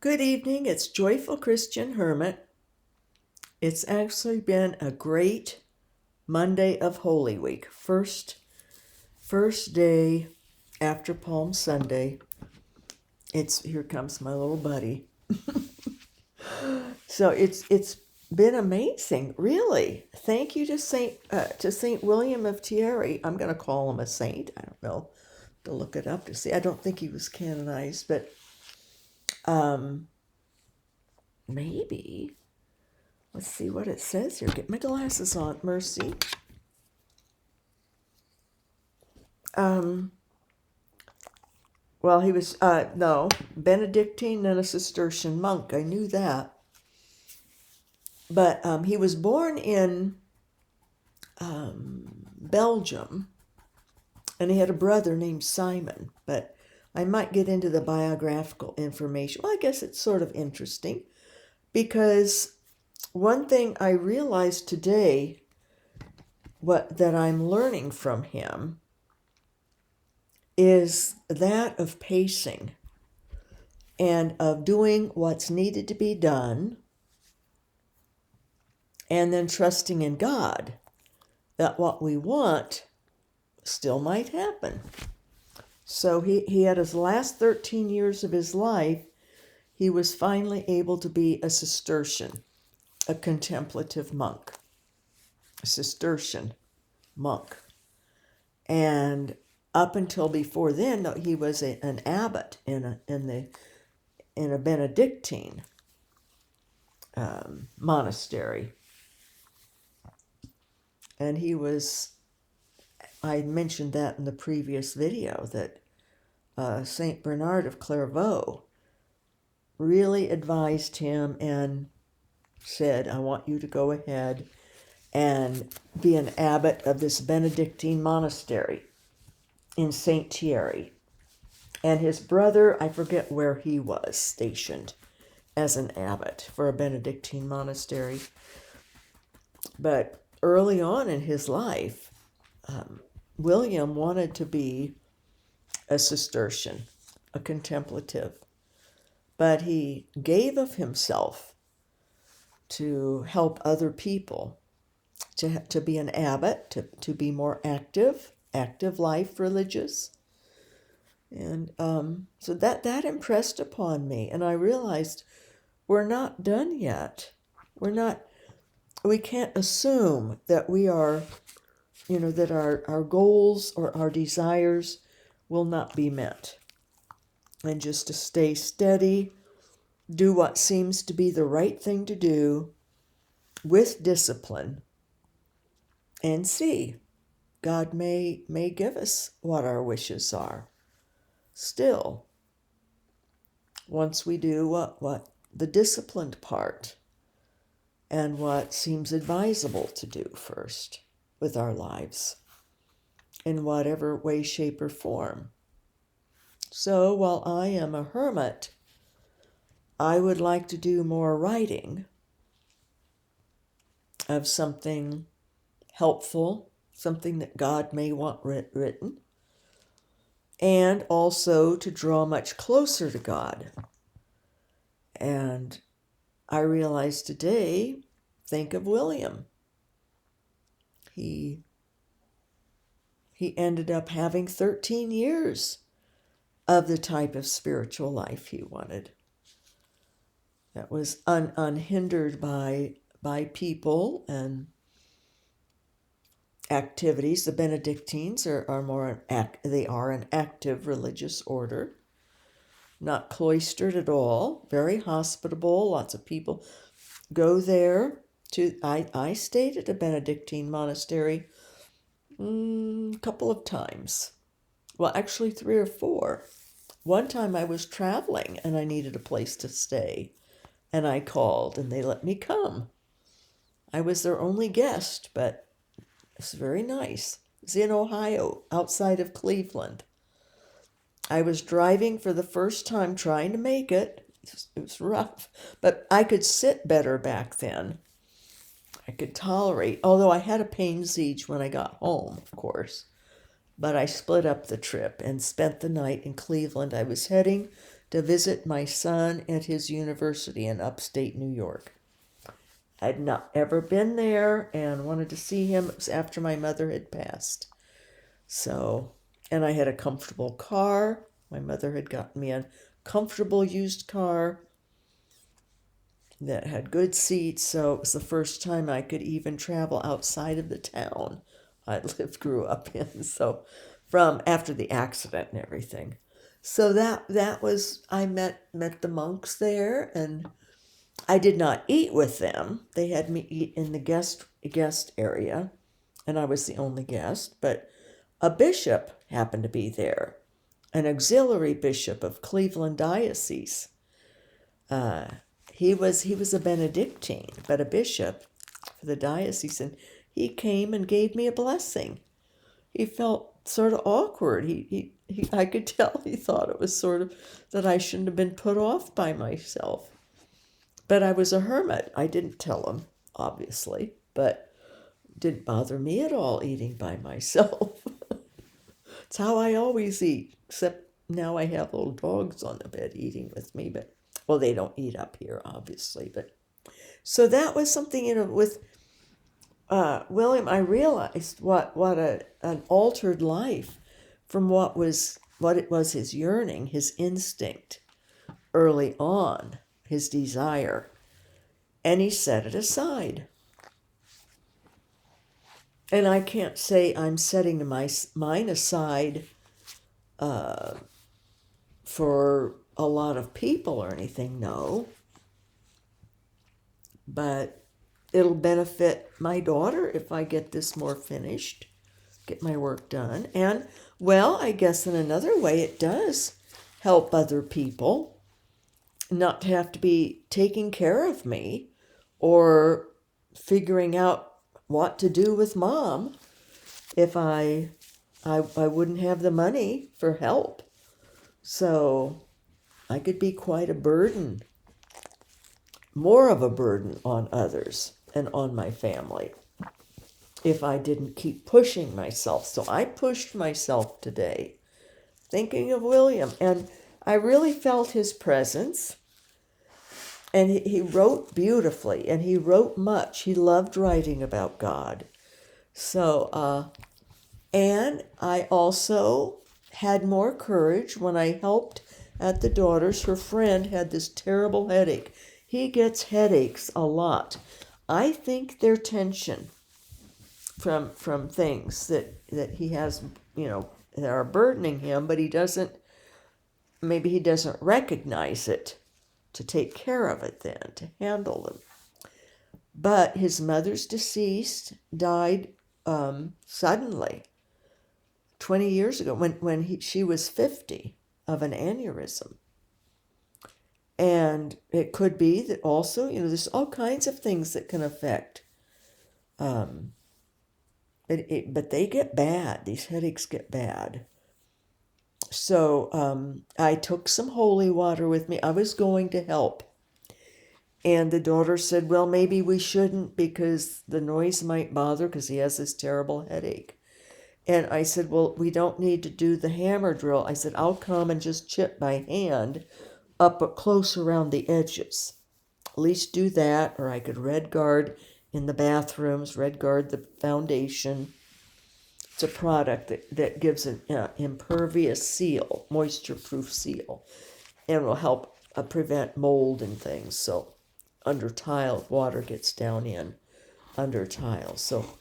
Good evening. It's Joyful Christian Hermit. It's actually been a great Monday of Holy Week. First day after Palm Sunday. Here comes my little buddy. So it's been amazing, really. Thank you to Saint William of Saint-Thierry. I'm going to call him a saint. I don't know. To look it up to see. I don't think he was canonized, but maybe. Let's see what it says here. Get my glasses on, Mercy. Well, he was, Benedictine and a Cistercian monk. I knew that. But he was born in Belgium, and he had a brother named Simon. But I might get into the biographical information. Well, I guess it's sort of interesting, because one thing I realized today, that I'm learning from him, is that of pacing and of doing what's needed to be done, and then trusting in God that what we want still might happen. So he had his last 13 years of his life, he was finally able to be a Cistercian, a contemplative monk, a Cistercian monk. And up until before then, he was an abbot in a Benedictine monastery. And I mentioned that in the previous video, that Saint Bernard of Clairvaux really advised him and said, I want you to go ahead and be an abbot of this Benedictine monastery in Saint-Thierry. And his brother, I forget where he was stationed as an abbot for a Benedictine monastery. But early on in his life, William wanted to be a Cistercian, a contemplative. But he gave of himself to help other people, to be an abbot, to be more active life religious. And so that impressed upon me. And I realized we're not done yet. We can't assume that we are, that our goals or our desires will not be met. And just to stay steady, do what seems to be the right thing to do with discipline, and see. God may give us what our wishes are. Still, once we do what the disciplined part and what seems advisable to do first with our lives, in whatever way, shape, or form. So while I am a hermit, I would like to do more writing of something helpful, something that God may want written, and also to draw much closer to God. And I realized today, think of William. He ended up having 13 years of the type of spiritual life he wanted. That was unhindered by people and activities. The Benedictines are more they are an active religious order, not cloistered at all, very hospitable. Lots of people go there. I stayed at a Benedictine monastery a couple of times. Well, actually 3 or 4. One time I was traveling and I needed a place to stay, and I called and they let me come. I was their only guest, but it's very nice. It's in Ohio, outside of Cleveland. I was driving for the first time, trying to make it. It was rough, but I could sit better back then. I could tolerate, although I had a pain siege when I got home, of course. But I split up the trip and spent the night in Cleveland. I was heading to visit my son at his university in upstate New York. I'd not ever been there and wanted to see him. It was after my mother had passed. So, and I had a comfortable car. My mother had gotten me a comfortable used car that had good seats, so it was the first time I could even travel outside of the town I grew up in. So, from after the accident and everything, so that was I met the monks there, and I did not eat with them. They had me eat in the guest area, and I was the only guest. But a bishop happened to be there, an auxiliary bishop of Cleveland Diocese. He was a Benedictine, but a bishop for the diocese, and he came and gave me a blessing. He felt sort of awkward. I could tell he thought it was sort of that I shouldn't have been put off by myself. But I was a hermit. I didn't tell him, obviously, but it didn't bother me at all eating by myself. It's how I always eat, except now I have little dogs on the bed eating with me, but well, they don't eat up here, obviously, but so that was something, with William. I realized what an altered life from what it was his yearning, his instinct early on, his desire, and he set it aside. And I can't say I'm setting mine aside for a lot of people or anything, no. But it'll benefit my daughter if I get this more finished, get my work done. And, well, I guess in another way it does help other people not to have to be taking care of me or figuring out what to do with Mom if I wouldn't have the money for help. So I could be quite a burden, more of a burden on others and on my family if I didn't keep pushing myself. So I pushed myself today, thinking of William, and I really felt his presence. And he wrote beautifully, and he wrote much. He loved writing about God. So, and I also had more courage when I helped at the daughter's. Her friend had this terrible headache. He gets headaches a lot. I think they're tension from things that he has, that are burdening him, but maybe he doesn't recognize it to take care of it then, to handle them. But his mother's deceased, died suddenly 20 years ago when she was 50 of an aneurysm. And it could be that also, there's all kinds of things that can affect. But they get bad. These headaches get bad. So I took some holy water with me. I was going to help. And the daughter said, well, maybe we shouldn't because the noise might bother because he has this terrible headache. And I said, well, we don't need to do the hammer drill. I said, I'll come and just chip by hand up close around the edges. At least do that, or I could red guard in the bathrooms, red guard the foundation. It's a product that gives an impervious seal, moisture-proof seal, and will help prevent mold and things. So under tile, water gets down in under tiles. So,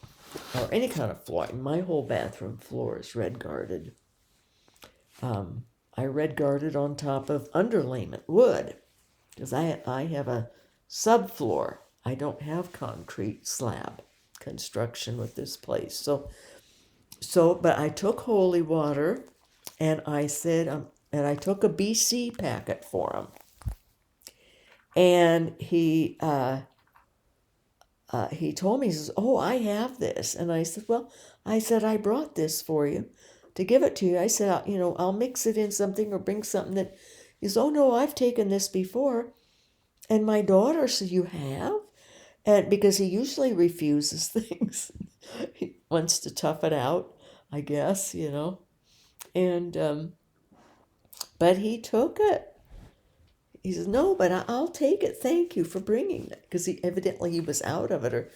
or any kind of floor. My whole bathroom floor is red guarded. I red guarded on top of underlayment wood because I have a subfloor. I don't have concrete slab construction with this place. But I took holy water, and I said, and I took a BC packet for him. And he told me, he says, oh, I have this. And I said, well, I brought this for you to give it to you. I said, I'll mix it in something or bring something that, he says, oh, no, I've taken this before. And my daughter said, you have? And because he usually refuses things. He wants to tough it out, I guess, And, but he took it. he says, no, but I'll take it. Thank you for bringing it. Because evidently he was out of it, or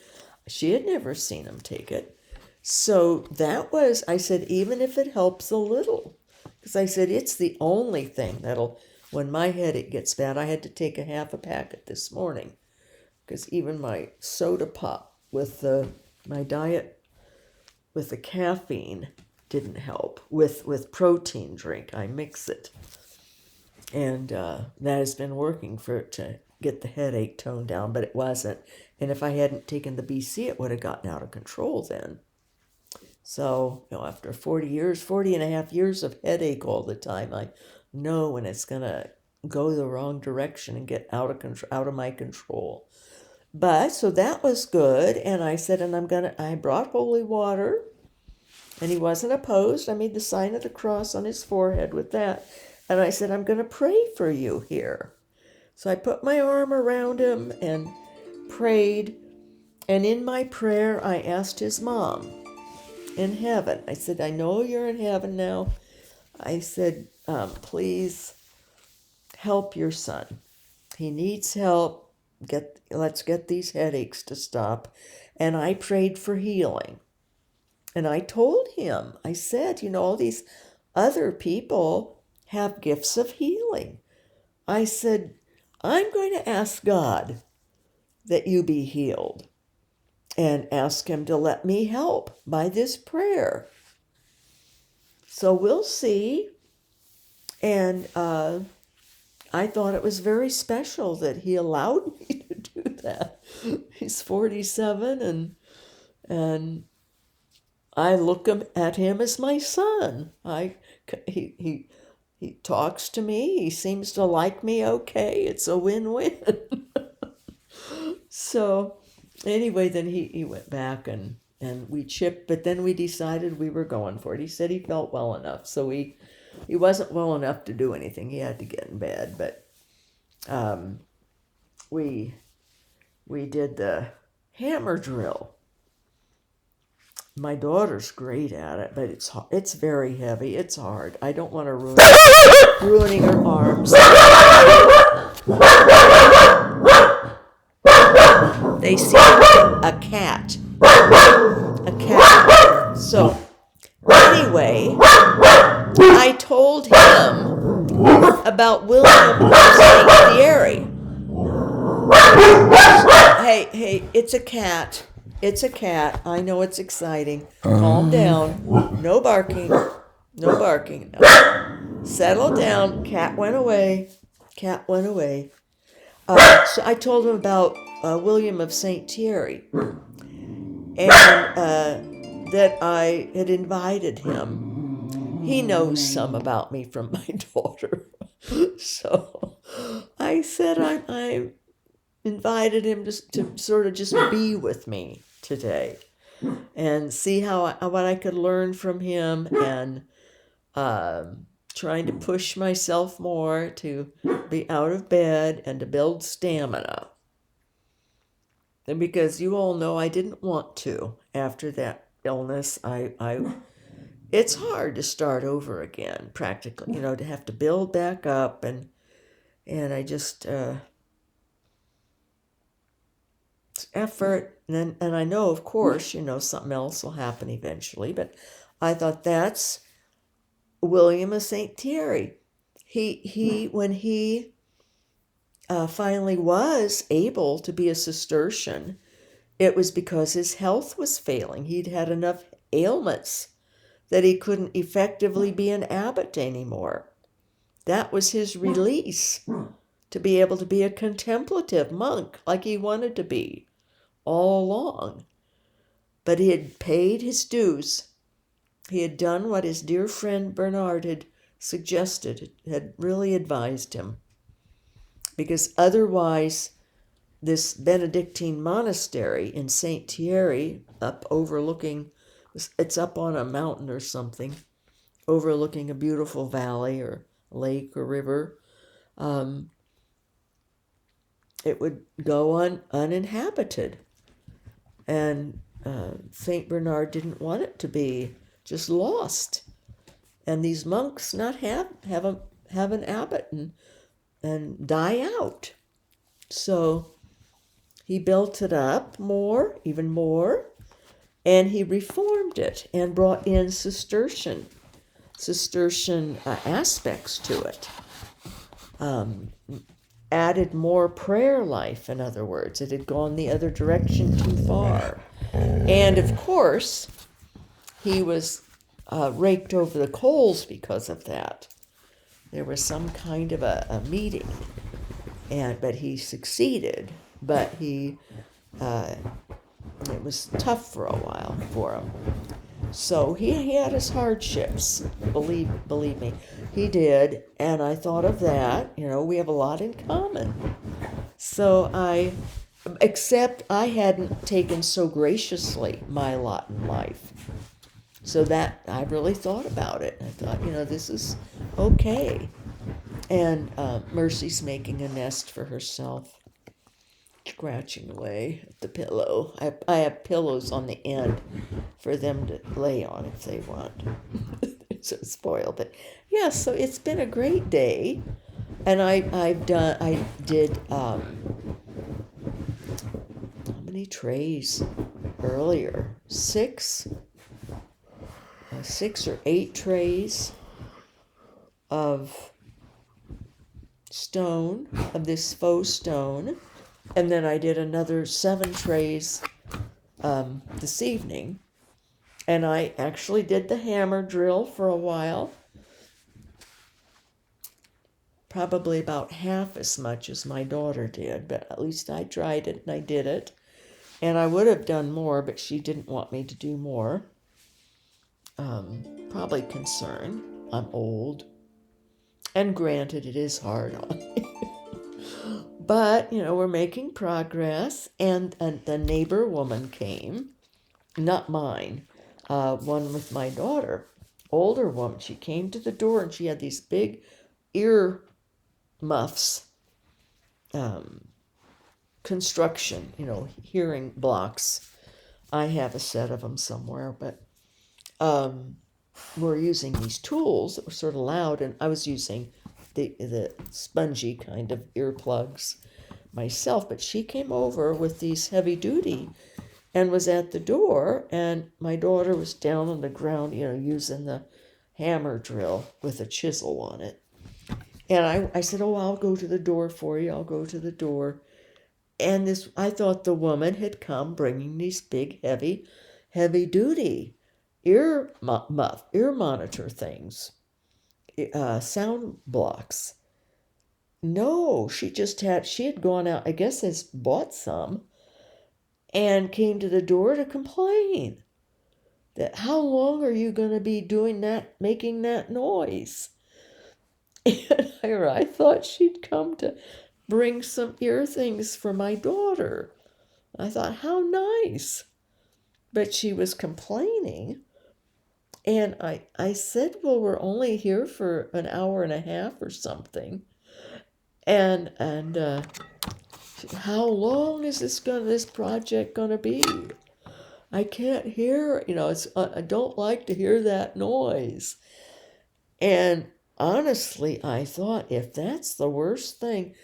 she had never seen him take it. So that was, I said, even if it helps a little. Because I said, it's the only thing that'll, when my headache gets bad, I had to take a half a packet this morning. Because even my soda pop with my diet, with the caffeine, didn't help. With protein drink, I mix it. And that has been working to get the headache toned down, but it wasn't. And if I hadn't taken the BC, it would have gotten out of control then. So, after 40 and a half years of headache all the time, I know when it's going to go the wrong direction and get out of my control. But, so that was good. And I said, and I brought holy water. And he wasn't opposed. I made the sign of the cross on his forehead with that. And I said, I'm going to pray for you here. So I put my arm around him and prayed. And in my prayer, I asked his mom in heaven. I said, I know you're in heaven now. I said, please help your son. He needs help. Let's get these headaches to stop. And I prayed for healing. And I told him, I said, all these other people have gifts of healing. I said, I'm going to ask God that you be healed and ask him to let me help by this prayer. So we'll see. And I thought it was very special that he allowed me to do that. He's 47 and I look at him as my son. He talks to me. He seems to like me okay. It's a win-win. So anyway, then he went back and we chipped, but then we decided we were going for it. He said he felt well enough. So he wasn't well enough to do anything. He had to get in bed, but we did the hammer drill. My daughter's great at it, but it's very heavy. It's hard. I don't want to ruining her arms. They see a cat. So anyway, I told him about William of Saint-Thierry. Hey, it's a cat. It's a cat. I know it's exciting. Calm down. No barking. No barking. No. Settle down. Cat went away. So I told him about William of Saint-Thierry. And that I had invited him. He knows some about me from my daughter. So I said I invited him to sort of just be with me today and see what I could learn from him, and trying to push myself more to be out of bed and to build stamina. And because you all know I didn't want to after that illness, it's hard to start over again, practically, to have to build back up, and I just effort, and I know, of course, something else will happen eventually, but I thought that's William of Saint-Thierry. He when he finally was able to be a Cistercian, it was because his health was failing. He'd had enough ailments that he couldn't effectively be an abbot anymore. That was his release, to be able to be a contemplative monk like he wanted to be all along. But he had paid his dues. He had done what his dear friend Bernard had suggested, had really advised him. Because otherwise, this Benedictine monastery in Saint-Thierry, up overlooking, it's up on a mountain or something, overlooking a beautiful valley or lake or river, it would go on uninhabited. And St. Bernard didn't want it to be just lost. And these monks not have an abbot. And and die out. So he built it up more, even more, and he reformed it and brought in Cistercian aspects to it. Added more prayer life, in other words. It had gone the other direction too far. And of course, he was raked over the coals because of that. There was some kind of a meeting, but he succeeded. But it was tough for a while for him. So he had his hardships, believe me, he did. And I thought of that, we have a lot in common. So except I hadn't taken so graciously my lot in life. So that I really thought about it. I thought, this is okay. And Mercy's making a nest for herself, scratching away at the pillow. I have pillows on the end for them to lay on if they want. So spoiled, but yeah. So it's been a great day, and I did how many trays earlier? 6 or 8 trays of stone, of this faux stone. And then I did another 7 trays this evening. And I actually did the hammer drill for a while. Probably about half as much as my daughter did, but at least I tried it and I did it. And I would have done more, but she didn't want me to do more. Probably concern. I'm old. And granted, it is hard on me. But, we're making progress. And the neighbor woman came. Not mine. One with my daughter. Older woman. She came to the door and she had these big ear muffs. Construction, hearing blocks. I have a set of them somewhere, but we're using these tools that were sort of loud, and I was using the spongy kind of earplugs myself, but she came over with these heavy duty and was at the door, and my daughter was down on the ground, using the hammer drill with a chisel on it. And I said, I'll go to the door for you. I'll go to the door. And I thought the woman had come bringing these big, heavy duty ear monitor things, sound blocks. No, she had gone out, I guess has bought some, and came to the door to complain that how long are you going to be doing that, making that noise? And I thought she'd come to bring some ear things for my daughter. I thought, how nice. But she was complaining. And I said, well, we're only here for an hour and a half or something. And how long is this project going to be? I can't hear, I don't like to hear that noise. And honestly, I thought, if that's the worst thing,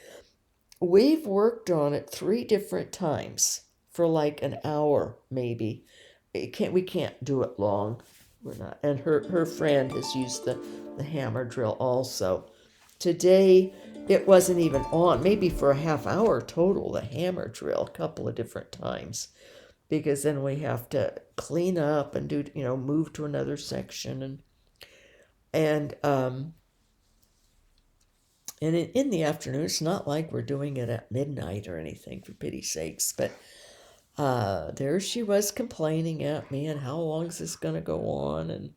we've worked on it 3 different times for like an hour, maybe. We can't do it long. We're not. And her friend has used the hammer drill also. Today, it wasn't even on, maybe for a half hour total, the hammer drill, a couple of different times. Because then we have to clean up and do, move to another section. And in the afternoon, it's not like we're doing it at midnight or anything, for pity's sakes. But there she was complaining at me, and how long is this going to go on? And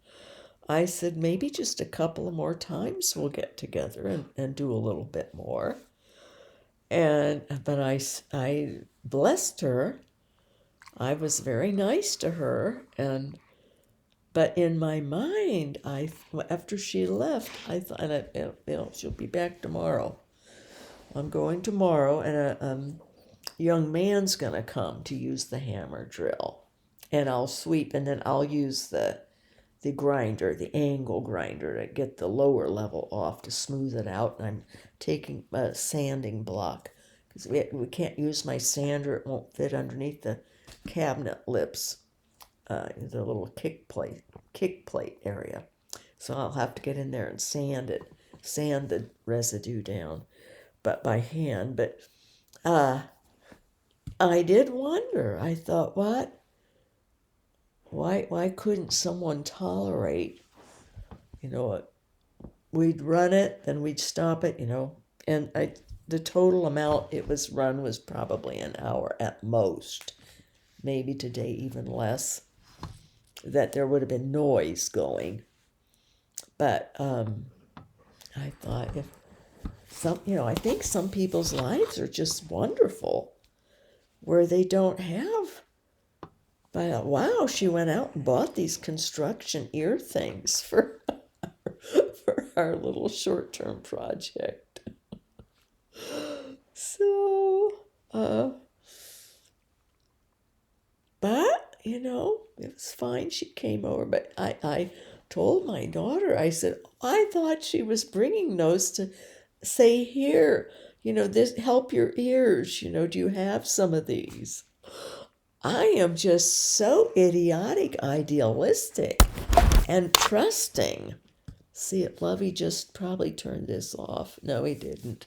I said, maybe just a couple of more times we'll get together and do a little bit more. But I blessed her. I was very nice to her, but in my mind, after she left, I thought, she'll be back tomorrow. I'm going tomorrow, and a young man's going to come to use the hammer drill, and I'll sweep, and then I'll use the the grinder, the angle grinder, to get the lower level off to smooth it out. And I'm taking a sanding block because we can't use my sander. It won't fit underneath the cabinet lips, the little kick plate area. So I'll have to get in there and sand the residue down, but by hand. But I did wonder. I thought, why couldn't someone tolerate, we'd run it, then we'd stop it, and the total amount it was run was probably an hour at most, maybe today even less, that there would have been noise going. But I thought, if I think some people's lives are just wonderful, where they don't have. But wow, she went out and bought these construction ear things for our little short-term project. So, but it was fine. She came over, but I told my daughter, I said, I thought she was bringing those to say, here, this help your ears. Do you have some of these? I am just so idiotic, idealistic, and trusting. See it, Lovey just probably turned this off. No, he didn't.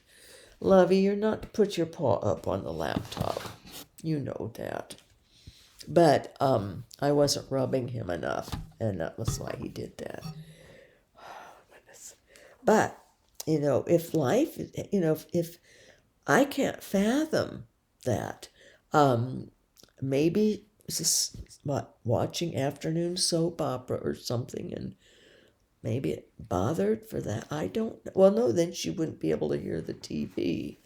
Lovey, you're not to put your paw up on the laptop. You know that. But I wasn't rubbing him enough, and that was why he did that. Oh, goodness. But, if life, if I can't fathom that, maybe just watching afternoon soap opera or something, and maybe it bothered for that. I don't know. Well, no, then she wouldn't be able to hear the TV.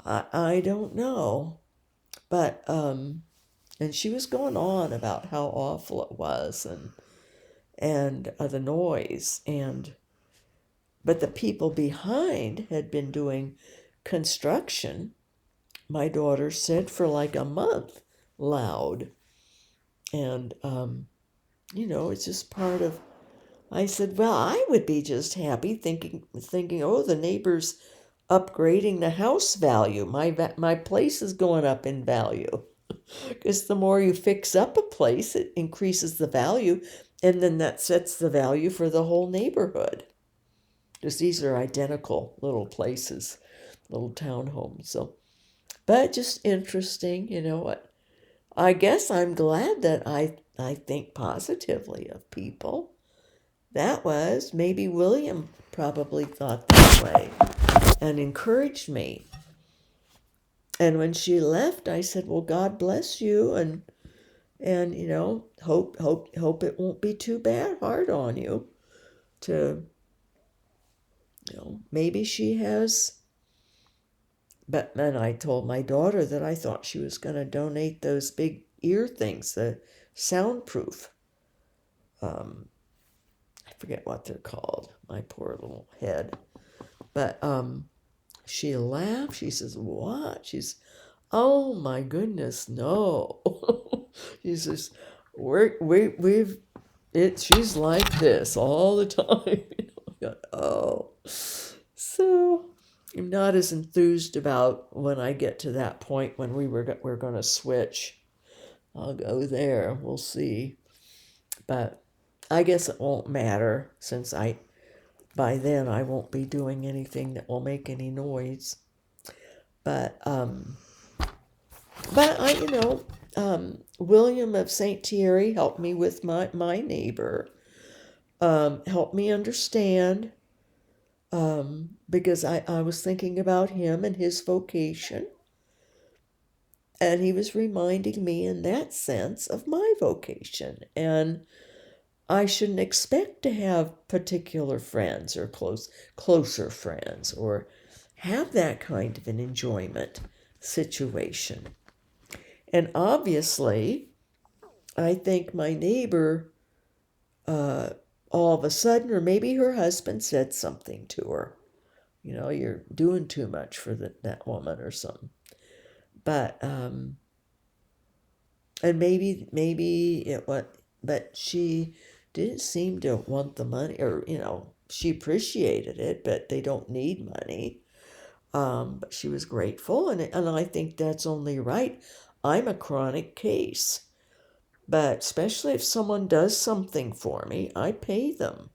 I don't know. But, and she was going on about how awful it was and the noise. But the people behind had been doing construction, my daughter said, for like a month, loud. And, it's just part of, I said, well, I would be just happy thinking, oh, the neighbor's upgrading the house value. My place is going up in value. Because the more you fix up a place, it increases the value, and then that sets the value for the whole neighborhood. Because these are identical little places, little townhomes. So, but just interesting, what? I guess I'm glad that I think positively of people. That was, maybe William probably thought that way and encouraged me. And when she left, I said, well, God bless you, and hope it won't be too hard on you to, maybe she has. But then I told my daughter that I thought she was going to donate those big ear things, the soundproof. I forget what they're called, my poor little head. But she laughed. She says, what? Oh my goodness, no. She says, she's like this all the time. Oh. So I'm not as enthused about when I get to that point when we're going to switch. I'll go there. We'll see. But I guess it won't matter, since by then I won't be doing anything that will make any noise. But William of Saint-Thierry helped me with my neighbor. Helped me understand, because I was thinking about him and his vocation. And he was reminding me in that sense of my vocation. And I shouldn't expect to have particular friends or closer friends, or have that kind of an enjoyment situation. And obviously, I think my neighbor, all of a sudden, or maybe her husband said something to her. You're doing too much for that woman or something. But, and maybe it was, but she didn't seem to want the money, or, she appreciated it, but they don't need money. But she was grateful, and I think that's only right. I'm a chronic case, but especially if someone does something for me, I pay them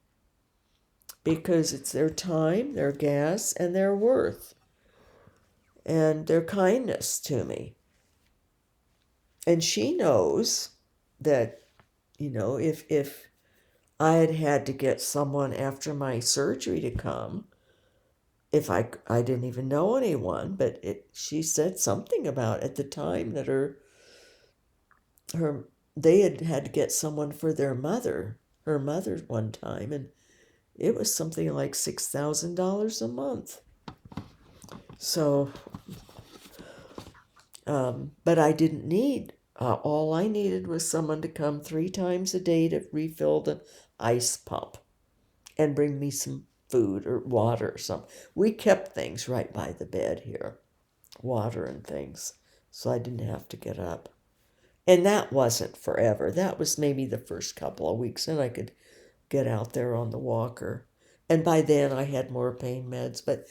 because it's their time, their gas, and their worth, and their kindness to me. And she knows that, if I had to get someone after my surgery to come, if I didn't even know anyone, but she said something about at the time that they had to get someone for her mother one time, and it was something like $6,000 a month. So, but I didn't need. All I needed was someone to come 3 times a day to refill the ice pump and bring me some food or water or something. We kept things right by the bed here, water and things, so I didn't have to get up. And that wasn't forever. That was maybe the first couple of weeks, and I could get out there on the walker. And by then I had more pain meds. But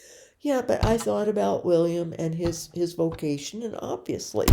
I thought about William and his vocation, and obviously